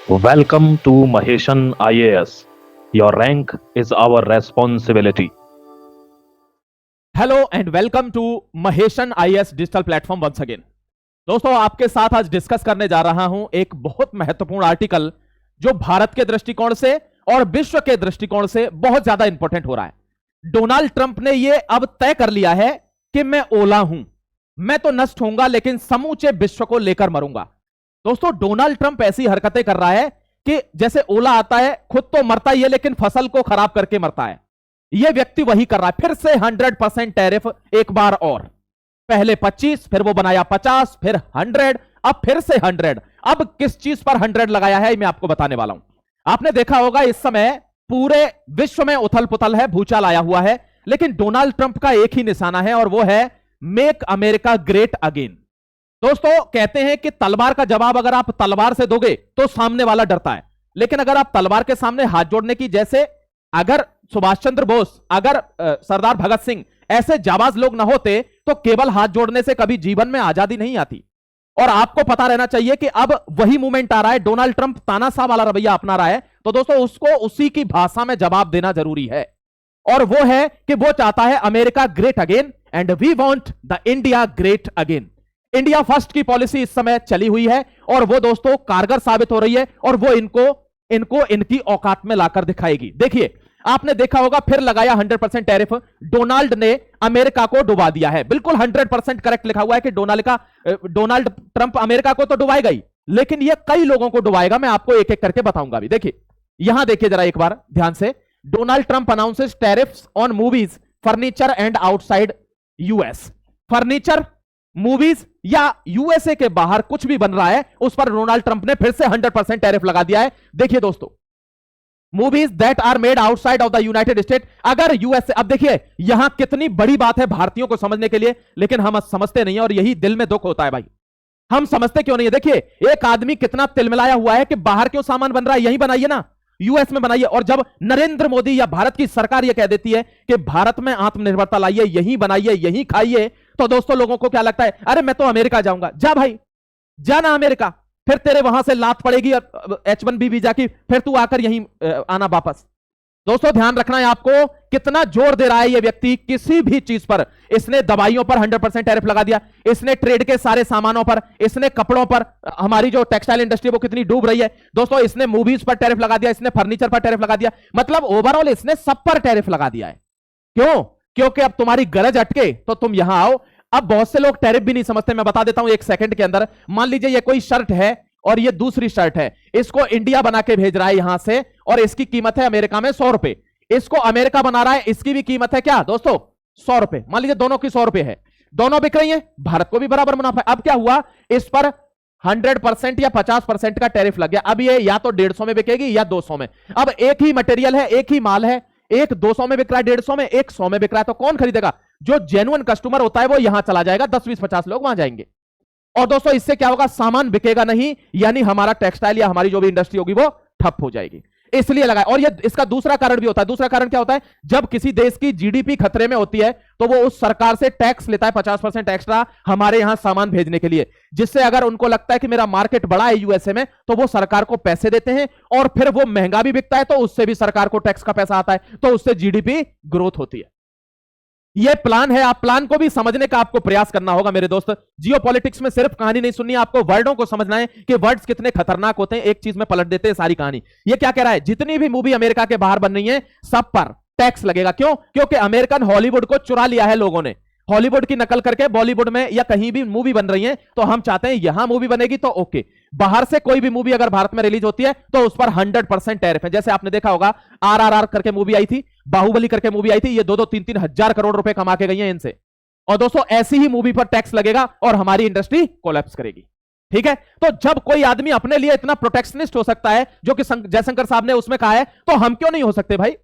Welcome to Maheshan IAS. Your rank is our responsibility. Hello and welcome to Mahesan IAS digital platform once again. दोस्तों, आपके साथ आज discuss करने जा रहा हूं एक बहुत महत्वपूर्ण आर्टिकल जो भारत के दृष्टिकोण से और विश्व के दृष्टिकोण से बहुत ज्यादा इंपॉर्टेंट हो रहा है। डोनाल्ड ट्रंप ने यह अब तय कर लिया है कि मैं ओला हूं, मैं तो नष्ट होऊंगा लेकिन समूचे विश्व को लेकर मरूंगा। दोस्तों, डोनाल्ड ट्रंप ऐसी हरकतें कर रहा है कि जैसे ओला आता है, खुद तो मरता ही है लेकिन फसल को खराब करके मरता है। यह व्यक्ति वही कर रहा है। फिर से 100% टैरिफ एक बार और, पहले 25, फिर वो बनाया 50, फिर 100, अब फिर से 100। अब किस चीज पर 100 लगाया है मैं आपको बताने वाला हूं। आपने देखा होगा इस समय पूरे विश्व में उथल पुथल है, भूचाल आया हुआ है, लेकिन डोनाल्ड ट्रंप का एक ही निशाना है और वो है मेक अमेरिका ग्रेट अगेन। दोस्तों, कहते हैं कि तलवार का जवाब अगर आप तलवार से दोगे तो सामने वाला डरता है, लेकिन अगर आप तलवार के सामने हाथ जोड़ने की, जैसे अगर सुभाष चंद्र बोस, अगर सरदार भगत सिंह ऐसे जाबाज लोग ना होते तो केवल हाथ जोड़ने से कभी जीवन में आजादी नहीं आती। और आपको पता रहना चाहिए कि अब वही मूवमेंट आ रहा है। डोनाल्ड ट्रंप तानाशाह वाला रवैया अपना रहा है, तो दोस्तों उसको उसी की भाषा में जवाब देना जरूरी है। और वो है कि वो चाहता है America great again and we want the India great again. India first की पॉलिसी इस समय चली हुई है और वो दोस्तों कारगर साबित हो रही है और वो इनको इनकी औकात में लाकर दिखाएगी। देखिए, आपने देखा होगा फिर लगाया 100% टैरिफ। डोनाल्ड ने अमेरिका को डुबा दिया है। बिल्कुल 100% करेक्ट लिखा हुआ है कि डोनाल्ड ट्रंप अमेरिका को तो डुबाएगा ही, लेकिन ये कई लोगों को डुबाएगा। मैं आपको एक एक करके बताऊंगा अभी। देखिए, यहां देखिए जरा एक बार ध्यान से। Donald Trump announces tariffs on movies, furniture and outside US. Furniture, movies या यूएसए के बाहर कुछ भी बन रहा है उस पर डोनाल्ड ट्रंप ने फिर से 100% टैरिफ लगा दिया है। देखिए दोस्तों, movies that are made outside of the United State, अगर यूएसए, अब देखिए यहां कितनी बड़ी बात है भारतीयों को समझने के लिए, लेकिन हम समझते नहीं है और यही दिल में दुख होता है भाई। हम समझते क्यों नहीं है? देखिए, एक आदमी कितना तिलमिलाया हुआ है कि बाहर क्यों सामान बन रहा है, यही बनाइए ना, यूएस में बनाइए। और जब नरेंद्र मोदी या भारत की सरकार यह कह देती है कि भारत में आत्मनिर्भरता लाइए, यहीं बनाइए, यहीं खाइए, तो दोस्तों लोगों को क्या लगता है? अरे मैं तो अमेरिका जाऊंगा। जा भाई, जाना अमेरिका, फिर तेरे वहां से लात पड़ेगी H1B वीजा की, फिर तू आकर यहीं आना वापस। दोस्तों ध्यान रखना है आपको, कितना जोर दे रहा है ये व्यक्ति किसी भी चीज पर। इसने दवाइयों पर 100% टैरिफ लगा दिया, इसने ट्रेड के सारे सामानों पर, इसने कपड़ों पर, हमारी जो टेक्सटाइल इंडस्ट्री वो कितनी डूब रही है दोस्तों, इसने मूवीज पर टैरिफ लगा दिया, इसने फर्नीचर पर टैरिफ लगा दिया। मतलब ओवरऑल इसने सब पर टैरिफ लगा दिया है। क्यों? क्योंकि अब तुम्हारी गरज अटके तो तुम यहां आओ। अब बहुत से लोग टैरिफ भी नहीं समझते, मैं बता देता हूं एक सेकंड के अंदर। मान लीजिए ये कोई शर्ट है और ये दूसरी शर्ट है, इसको इंडिया बना के भेज रहा है यहां से, और इसकी कीमत है अमेरिका में 100 रुपए। इसको अमेरिका बना रहा है, इसकी भी कीमत है क्या दोस्तों? 100 रुपए। मान लीजिए दोनों की 100 रुपए है, दोनों बिक रही है, भारत को भी बराबर मुनाफा है। अब क्या हुआ, इस पर 100% या 50% का टैरिफ लग गया। अब ये या तो 150 में बिकेगी या 200 में। अब एक ही मटेरियल है, एक ही माल है, एक 200 में बिक रहा है, 150 में, एक 100 में बिक रहा है, तो कौन खरीदेगा? जो जेन्युइन कस्टमर होता है वो यहां चला जाएगा, 10, 20, 50 लोग वहां जाएंगे। और दोस्तों इससे क्या होगा? सामान बिकेगा नहीं, यानी हमारा टेक्सटाइल या हमारी जो भी इंडस्ट्री होगी वो ठप हो जाएगी। इसलिए लगाए। और ये इसका दूसरा कारण भी होता है। दूसरा कारण क्या होता है? जब किसी देश की जीडीपी खतरे में होती है तो वो उस सरकार से टैक्स लेता है, 50% एक्स्ट्रा हमारे यहां सामान भेजने के लिए, जिससे अगर उनको लगता है कि मेरा मार्केट बड़ा है यूएसए में, तो वो सरकार को पैसे देते हैं और फिर वो महंगा भी बिकता है, तो उससे भी सरकार को टैक्स का पैसा आता है, तो उससे जीडीपी ग्रोथ होती है। ये प्लान है, आप प्लान को भी समझने का आपको प्रयास करना होगा मेरे दोस्त। जियोपॉलिटिक्स में सिर्फ कहानी नहीं सुननी है, आपको वर्डों को समझना है कि वर्ड्स कितने खतरनाक होते हैं, एक चीज में पलट देते हैं सारी कहानी। ये क्या कह रहा है? जितनी भी मूवी अमेरिका के बाहर बन रही है सब पर टैक्स लगेगा। क्यों? क्योंकि अमेरिकन हॉलीवुड को चुरा लिया है लोगों ने। हॉलीवुड की नकल करके बॉलीवुड में या कहीं भी मूवी बन रही है, तो हम चाहते हैं यहां मूवी बनेगी तो ओके, बाहर से कोई भी मूवी अगर भारत में रिलीज होती है तो उस पर 100% टैरिफ है। जैसे आपने देखा होगा RRR करके मूवी आई थी, बाहुबली करके मूवी आई थी, ये 2-2, 3-3 हजार करोड़ रुपए कमा के गई है इनसे। और दोस्तों ऐसी ही मूवी पर टैक्स लगेगा और हमारी इंडस्ट्री कोलैप्स करेगी। ठीक है, तो जब कोई आदमी अपने लिए इतना प्रोटेक्शनिस्ट हो सकता है, जो कि जयशंकर साहब ने उसमें कहा है, तो हम क्यों नहीं हो सकते भाई?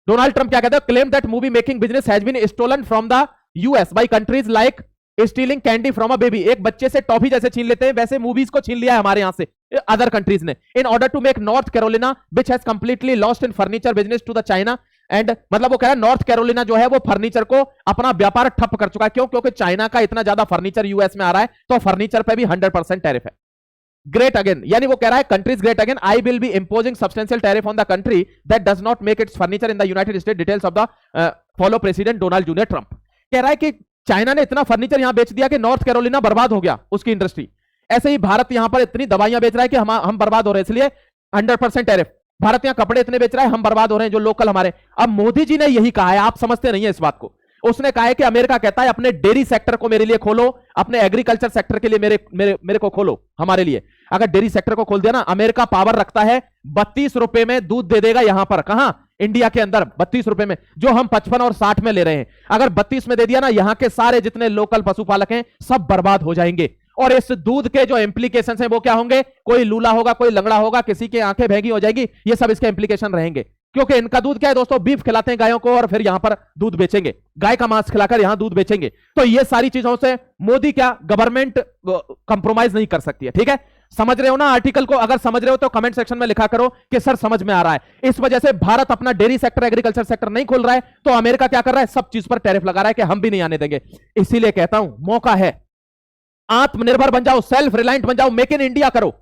डोनाल्ड ट्रंप क्या कहते हैं? Claim that movie making business has been stolen from the US by countries like stealing candy from a baby. एक बच्चे से टॉफी जैसे छीन लेते हैं, वैसे मूवीज को छीन लिया है हमारे यहां से अदर कंट्रीज ने, in order to make North Carolina which has completely lost in furniture business to the China end. मतलब वो कह रहा है नॉर्थ कैरोलिना जो है वो फर्नीचर को अपना व्यापार ठप कर चुका है। क्यों? क्योंकि चाइना का इतना ज्यादा फर्नीचर यूएस में आ रहा है, तो फर्नीचर पे भी 100% टैरिफ है। ग्रेट अगेन, यानी वो कह रहा है countries great again, I will be imposing substantial tariff on the country that does not make it's furniture in the United state, details of the follow president Donald junior Trump. कह रहा है कि China ने इतना furniture यहां बेच दिया कि नॉर्थ कैरोलिना बर्बाद हो गया उसकी इंडस्ट्री। ऐसे ही भारत यहां पर इतनी दवाइयां बेच रहा है कि हम बर्बाद हो रहे हैं, इसलिए 100% टैरिफ। भारत यहां कपड़े इतने बेच रहा है, हम बर्बाद हो रहे हैं जो लोकल हमारे। अब मोदी जी ने यही कहा है, आप समझते नहीं है इस बात को। उसने कहा है कि अमेरिका कहता है अपने डेयरी सेक्टर को मेरे लिए खोलो, अपने एग्रीकल्चर सेक्टर के लिए मेरे को खोलो हमारे लिए। अगर डेयरी सेक्टर को खोल दिया ना, अमेरिका पावर रखता है 32 रुपए में दूध दे देगा यहां पर, कहां, इंडिया के अंदर 32 रुपए में, जो हम 55 और 60 में ले रहे हैं। अगर 32 में दे दिया ना, यहां के सारे जितने लोकल पशुपालक हैं सब बर्बाद हो जाएंगे। और इस दूध के जो इंप्लीकेशन हैं वो क्या होंगे, कोई लूला होगा, कोई लंगड़ा होगा, किसी की आंखें भैंगी हो जाएगी, ये सब इसके इंप्लीकेशन रहेंगे। क्योंकि इनका दूध क्या है दोस्तों, बीफ खिलाते हैं गायों को और फिर यहां पर दूध बेचेंगे, गाय का मांस खिलाकर यहां दूध बेचेंगे। तो ये सारी चीजों से मोदी क्या, गवर्नमेंट कंप्रोमाइज नहीं कर सकती है। ठीक है, समझ रहे हो ना आर्टिकल को? अगर समझ रहे हो तो कमेंट सेक्शन में लिखा करो कि सर समझ में आ रहा है। इस वजह से भारत अपना डेयरी सेक्टर, एग्रीकल्चर सेक्टर नहीं खोल रहा है, तो अमेरिका क्या कर रहा है, सब चीज पर टैरिफ लगा रहा है कि हम भी नहीं आने देंगे। इसीलिए कहता हूं मौका है, आत्मनिर्भर बन जाओ, सेल्फ रिलायंट बन जाओ, मेक इन इंडिया करो,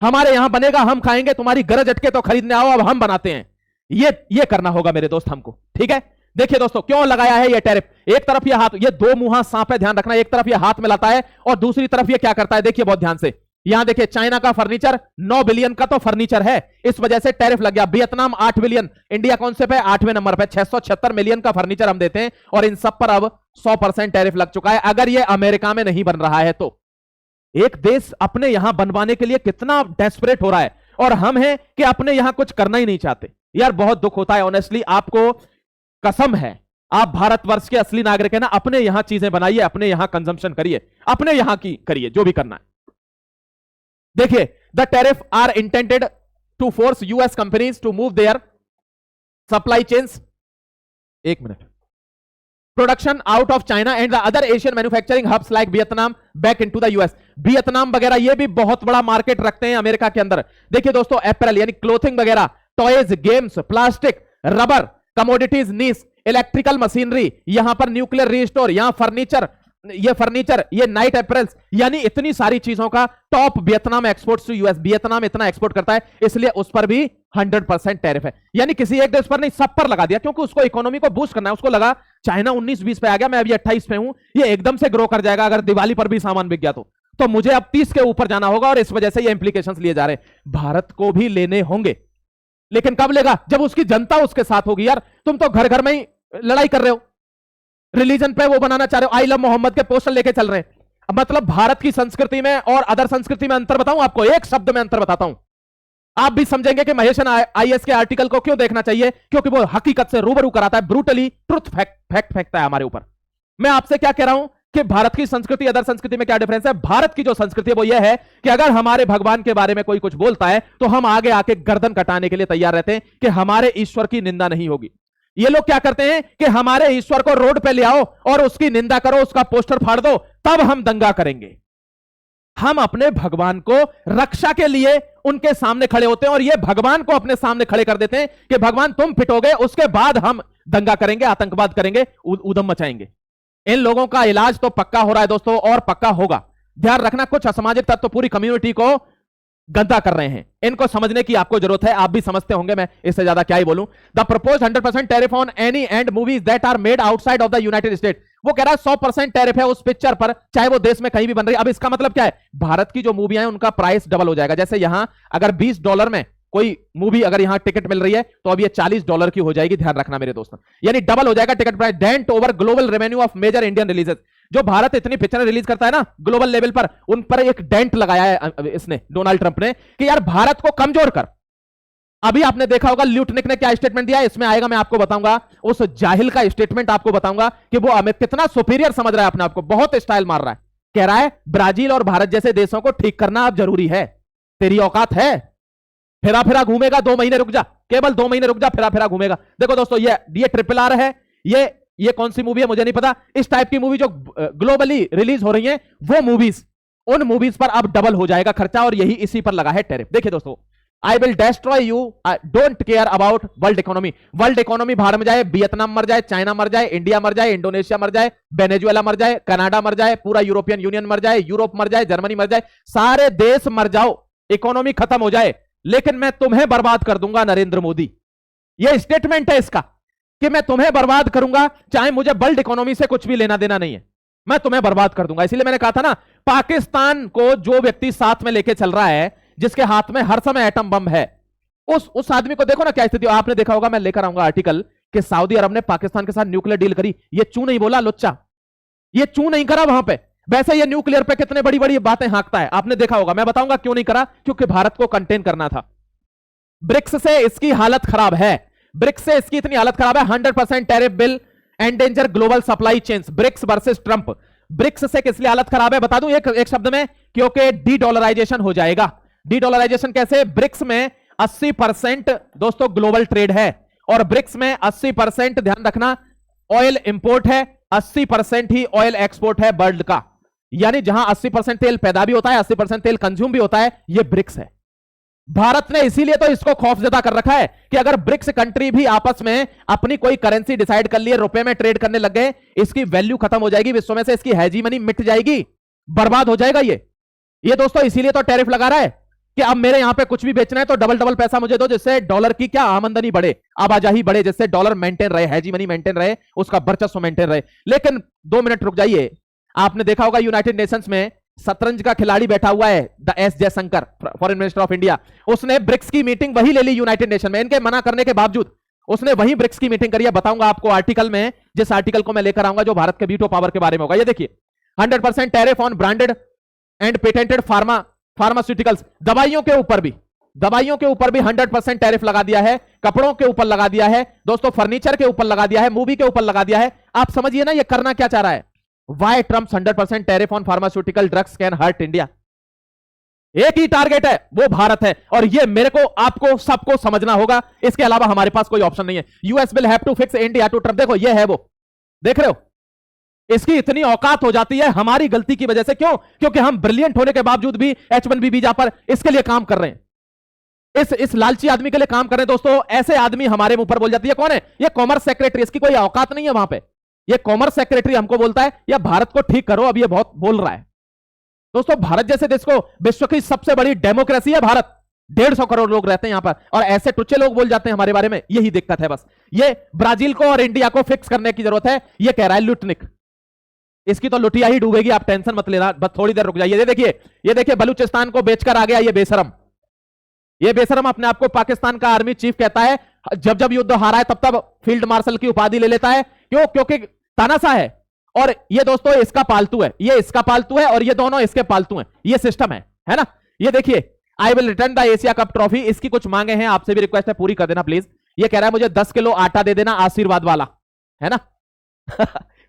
हमारे यहां बनेगा, हम खाएंगे, तुम्हारी गरज अटके तो खरीदने आओ, अब हम बनाते हैं। ये करना होगा मेरे दोस्त हमको। ठीक है, देखिए दोस्तों क्यों लगाया है ये टैरिफ। एक तरफ ये हाथ, ये दो मुंहा सांप है, ध्यान रखना, एक तरफ ये हाथ मिलाता है और दूसरी तरफ ये क्या करता है, देखिए बहुत ध्यान से। यहां देखिए चाइना का फर्नीचर 9 बिलियन का तो फर्नीचर है, इस वजह से टैरिफ लग गया। वियतनाम 8 बिलियन, इंडिया कौन से पे, 8वें नंबर पे, 676 मिलियन का फर्नीचर हम देते हैं और इन सब पर अब 100% टैरिफ लग चुका है। अगर ये अमेरिका में नहीं बन रहा है तो एक देश अपने यहां बनवाने के लिए कितना डेस्परेट हो रहा है, और हम हैं कि अपने यहां कुछ करना ही नहीं चाहते। यार बहुत दुख होता है ऑनेस्टली, आपको कसम है, आप भारतवर्ष के असली नागरिक है ना, अपने यहां चीजें बनाइए, अपने यहां कंजम्पशन करिए, अपने यहां की करिए जो भी करना है। देखिए, the tariff are intended to force US companies to move their supply chains, एक minute, production out of China and the other Asian manufacturing hubs like Vietnam back into the US. Vietnam वगैरह ये भी बहुत बड़ा market रखते हैं America के अंदर। देखिए दोस्तों, एपरल यानी क्लोथिंग वगैरह, toys, games, plastic, rubber, commodities, नीस, इलेक्ट्रिकल मशीनरी, यहां पर न्यूक्लियर रीस्टोर, यहां फर्नीचर, ये नाइट एपरल्स, यानी इतनी सारी चीजों का top Vietnam exports to US. Vietnam इतना एक्सपोर्ट करता है, इसलिए उस पर भी 100% टैरिफ है। यानी किसी एक देश पर नहीं, सब पर लगा दिया, क्योंकि उसको इकोनॉमी को बूस्ट करना है। उसको लगा चाइना 19-20 पे आ गया, मैं अभी 28 पे हूं, ये एकदम से ग्रो कर जाएगा अगर दिवाली पर भी सामान बिक गया तो मुझे अब 30 के ऊपर जाना होगा, और इस वजह से ये इंप्लीकेशंस लिए जा रहे हैं। भारत को भी लेने होंगे, लेकिन कब लेगा, जब उसकी जनता उसके साथ होगी। यार तुम तो घर घर में ही लड़ाई कर रहे हो, रिलीजन पे वो बनाना चाह रहे हो, आई लव मोहम्मद के पोस्टर लेके चल रहे हैं। मतलब भारत की संस्कृति में और अदर संस्कृति में अंतर बताऊं आपको, एक शब्द में अंतर बताता हूं, आप भी समझेंगे कि महेशन आईएएस के आर्टिकल को क्यों देखना चाहिए, क्योंकि वो हकीकत से रूबरू कराता है, ब्रूटली ट्रुथ फैक्ट फेंकता है हमारे ऊपर। मैं आपसे क्या कह रहा हूं कि भारत की संस्कृति अदर संस्कृति में क्या डिफरेंस है। भारत की जो संस्कृति है वो यह है कि अगर हमारे भगवान के बारे में कोई कुछ बोलता है तो हम आगे आके गर्दन कटाने के लिए तैयार रहते हैं कि हमारे ईश्वर की निंदा नहीं होगी। ये लोग क्या करते हैं कि हमारे ईश्वर को रोड पे ले आओ और उसकी निंदा करो, उसका पोस्टर फाड़ दो, तब हम दंगा करेंगे। हम अपने भगवान को रक्षा के लिए उनके सामने खड़े होते हैं और ये भगवान को अपने सामने खड़े कर देते हैं कि भगवान तुम पिटोगे, उसके बाद हम दंगा करेंगे, आतंकवाद करेंगे, उधम मचाएंगे। इन लोगों का इलाज तो पक्का हो रहा है दोस्तों, और पक्का होगा। ध्यान रखना, कुछ असामाजिक तत्व पूरी कम्युनिटी को गंदा कर रहे हैं, इनको समझने की आपको जरूरत है। आप भी समझते होंगे, मैं इससे ज्यादा क्या ही बोलूं। The propose 100% tariff on any and movies that are made outside of the United State. वो कह रहा है 100% टैरिफ है उस पिक्चर पर, चाहे वो देश में कहीं भी बन रही है। अब इसका मतलब क्या है, भारत की जो मूवियां हैं उनका प्राइस डबल हो जाएगा। जैसे यहां अगर $20 में कोई मूवी अगर यहां टिकट मिल रही है तो अब ये $40 की हो जाएगी। ध्यान रखना मेरे दोस्तों, यानी डबल हो जाएगा ticket price. Dent over global revenue of major Indian releases. जो भारत इतनी पिक्चर रिलीज करता है ना ग्लोबल लेवल पर, उन पर एक डेंट लगाया है इसने, डोनाल्ड ट्रंप ने, कि यार भारत को कमजोर कर। अभी आपने देखा होगा ल्यूटनिक ने क्या स्टेटमेंट दिया, इसमें आएगा, मैं आपको बताऊंगा। उस जाहिल का स्टेटमेंट आपको बताऊंगा कि वो हमें कितना सुपीरियर समझ रहा है अपने आप को, बहुत स्टाइल मार रहा है। कह रहा है ब्राजील और भारत जैसे देशों को ठीक करना अब जरूरी है, तेरी औकात है, फिरा फिरा घूमेगा, 2 महीने रुक जा, केवल 2 महीने रुक जा, फिरा फिरा घूमेगा। देखो दोस्तों, ये RRR है, ये कौन सी मूवी है मुझे नहीं पता। इस टाइप की मूवी जो ग्लोबली रिलीज हो रही है, वो मूवीज, उन मूवीज पर अब डबल हो जाएगा खर्चा, और यही इसी पर लगा है टैरिफ। देखिए दोस्तों, I will destroy you, don't care about world economy. World economy भाड़ में जाए, वियतनाम मर जाए, चाइना मर जाए, इंडिया मर जाए, इंडोनेशिया मर जाए, वेनेजुएला मर जाए, कनाडा मर जाए, पूरा यूरोपियन यूनियन मर जाए, यूरोप मर जाए, जर्मनी मर जाए, सारे देश मर जाओ, इकोनॉमी खत्म हो जाए, लेकिन मैं तुम्हें बर्बाद कर दूंगा नरेंद्र मोदी। यह स्टेटमेंट है इसका कि मैं तुम्हें बर्बाद करूंगा, चाहे मुझे वर्ल्ड इकोनॉमी से कुछ भी लेना देना नहीं है, मैं तुम्हें बर्बाद कर दूंगा। इसीलिए मैंने कहा था ना, पाकिस्तान को जो व्यक्ति साथ में लेके चल रहा है, जिसके हाथ में हर समय एटम बम है, उस आदमी को देखो ना क्या स्थिति। आपने देखा होगा, मैं लेकर आऊंगा आर्टिकल कि सऊदी अरब ने पाकिस्तान के साथ न्यूक्लियर डील करी। ये चू नहीं बोला लुच्चा, ये चू नहीं करा वहां पे। वैसे ये न्यूक्लियर पे कितने बड़ी बड़ी बातें हाँकता है, आपने देखा होगा। मैं बताऊंगा क्यों नहीं करा, क्योंकि भारत को कंटेन करना था। ब्रिक्स से इसकी हालत खराब है, ब्रिक्स से इसकी इतनी हालत खराब है। 100% tariff bill endanger global supply chains. BRICS versus Trump. BRICS से किस लिए हालत खराब है बता दूं एक शब्द में, क्योंकि डी डॉलराइजेशन हो जाएगा। डी डॉलराइजेशन कैसे? ब्रिक्स में 80% दोस्तों ग्लोबल ट्रेड है, और ब्रिक्स में 80% ध्यान रखना ऑयल इंपोर्ट है, 80% ही ऑयल एक्सपोर्ट है वर्ल्ड का। यानी जहां 80% तेल पैदा भी होता है, 80% तेल कंज्यूम भी होता है, यह ब्रिक्स है। भारत ने इसीलिए तो इसको खौफजदा कर रखा है कि अगर ब्रिक्स कंट्री भी आपस में अपनी कोई करेंसी डिसाइड कर लिए, रुपए में ट्रेड करने लग गए, इसकी वैल्यू खत्म हो जाएगी विश्व में से, इसकी हेजीमनी मिट जाएगी, बर्बाद हो जाएगा ये दोस्तों। इसीलिए तो टैरिफ लगा रहा है कि अब मेरे यहां पे कुछ भी बेचना है तो डबल पैसा मुझे दो, जिससे डॉलर की क्या आमदनी बढ़े, आवाजाही बढ़े, जिससे डॉलर मेंटेन रहे, हेजीमनी मेंटेन रहे, उसका वर्चस्व मेंटेन रहे। लेकिन 2 मिनट रुक जाइए। आपने देखा होगा यूनाइटेड नेशंस में शतरंज का खिलाड़ी बैठा हुआ है, the S Jaishankar, foreign minister of India. उसने ब्रिक्स की मीटिंग वही ले ली यूनाइटेड नेशन में, इनके मना करने के बावजूद उसने वही ब्रिक्स की मीटिंग करी है। बताऊंगा आपको आर्टिकल में, जिस आर्टिकल को मैं लेकर आऊंगा जो भारत के वीटो पावर के बारे में होगा। ये देखिए, 100% tariff on branded and patented pharmaceuticals. दवाइयों के ऊपर भी 100% टैरिफ लगा दिया है, कपड़ों के ऊपर लगा दिया है दोस्तों, फर्नीचर के ऊपर लगा दिया है, मूवी के ऊपर लगा दिया है। आप समझिए ना ये करना क्या चाह रहा है। Why Trump's 100% tariff on pharmaceutical drugs can hurt India? एक ही टारगेट है, वो भारत है, और ये मेरे को, आपको, सबको समझना होगा। इसके अलावा हमारे पास कोई ऑप्शन नहीं है। US will have to fix India to Trump. देखो ये है वो, देख रहे हो, इसकी इतनी औकात हो जाती है हमारी गलती की वजह से। क्यों? क्योंकि हम ब्रिलियंट होने के बावजूद भी H1B वीजा पर इसके लिए काम कर रहे हैं, इस लालची आदमी के लिए काम कर रहे हैं दोस्तों। ऐसे आदमी हमारे मुंह पर बोल जाती है। कौन है ये? Commerce secretary. इसकी कोई औकात नहीं है वहां पे। ये कॉमर्स सेक्रेटरी हमको बोलता है या भारत को ठीक करो, अब ये बहुत बोल रहा है दोस्तों। भारत जैसे देश को, विश्व की सबसे बड़ी डेमोक्रेसी है भारत, 150 करोड़ लोग रहते हैं यहां पर, और ऐसे टुच्चे लोग बोल जाते हैं हमारे बारे में। यही दिक्कत है बस। ये ब्राजील को और इंडिया को फिक्स करने की जरूरत है, ये कह रहा है लुटनिक। इसकी तो लुटिया ही डूबेगी, आप टेंशन मत लेना, बस थोड़ी देर रुक जाइए। ये देखिए बलूचिस्तान को बेचकर आ गया ये बेशरम। ये बेशरम अपने आप को पाकिस्तान का आर्मी चीफ कहता है। जब युद्ध हारा है तब फील्ड मार्शल की उपाधि ले लेता है। क्यों? क्योंकि तानाशाह है, और ये दोस्तों इसका पालतू है, ये इसका पालतू है, और ये दोनों इसके पालतू हैं। ये सिस्टम है ना। ये देखिए, I will return the Asia cup trophy. इसकी कुछ मांगे हैं, आपसे भी रिक्वेस्ट है, पूरी कर देना प्लीज। ये कह रहा है मुझे 10 किलो आटा दे देना, आशीर्वाद वाला, है ना।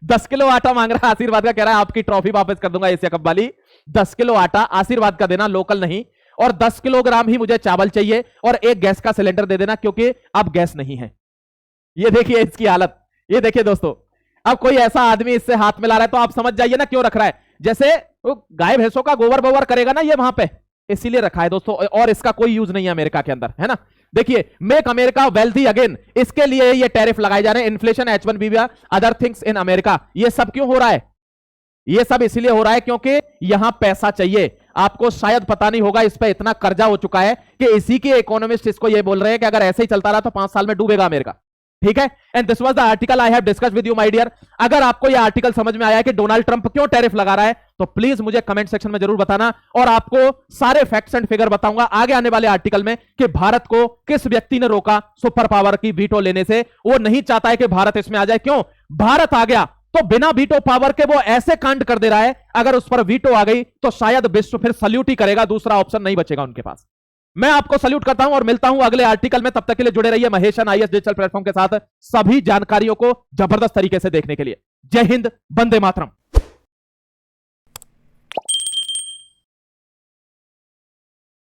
10 किलो आटा मांग रहा है आशीर्वाद का, कह रहा है आपकी ट्रॉफी वापस कर दूंगा एशिया कप वाली। 10 किलो आटा आशीर्वाद का देना, लोकल नहीं, और 10 किलोग्राम ही मुझे चावल चाहिए, और एक गैस का सिलेंडर दे देना, क्योंकि अब गैस नहीं है। ये देखिए इसकी हालत। ये देखिए दोस्तों, अब कोई ऐसा आदमी इससे हाथ मिला रहा है तो आप समझ जाइए ना क्यों रख रहा है। जैसे वो गाय भैंसों का गोबर बोबर करेगा ना ये वहां पे, इसीलिए रखा है दोस्तों, और इसका कोई यूज नहीं है अमेरिका के अंदर, है ना। देखिए, मेक अमेरिका वेल्थी अगेन, इसके लिए ये टैरिफ लगाए जा रहे हैं। Inflation, H1B, other things in America. ये सब क्यों हो रहा है? ये सब इसलिए हो रहा है क्योंकि यहां पैसा चाहिए। आपको शायद पता नहीं होगा, इस पे इतना कर्जा हो चुका है कि इसी के इकोनॉमिस्ट इसको ये बोल रहे हैं कि अगर ऐसे ही चलता रहा तो 5 साल में डूबेगा अमेरिका। ठीक है, and this was the article I have discussed with you my dear. अगर आपको यह आर्टिकल समझ में आया है कि डोनाल्ड ट्रंप क्यों टैरिफ लगा रहा है, तो प्लीज मुझे कमेंट सेक्शन में जरूर बताना, और आपको सारे फैक्ट्स एंड फिगर बताऊंगा आगे आने वाले आर्टिकल में कि भारत को किस व्यक्ति ने रोका सुपर पावर की वीटो लेने से। वो नहीं चाहता है कि भारत इसमें आ जाए। क्यों? भारत आ गया तो बिना वीटो पावर के वो ऐसे कांड कर दे रहा है, अगर उस पर वीटो आ गई तो शायद विश्व फिर सल्यूट ही करेगा, दूसरा ऑप्शन नहीं बचेगा उनके पास। मैं आपको सल्यूट करता हूं और मिलता हूं अगले आर्टिकल में। तब तक के लिए जुड़े रहिए महेशन आईएएस डिजिटल प्लेटफॉर्म के साथ, सभी जानकारियों को जबरदस्त तरीके से देखने के लिए। जय हिंद, वंदे मातरम।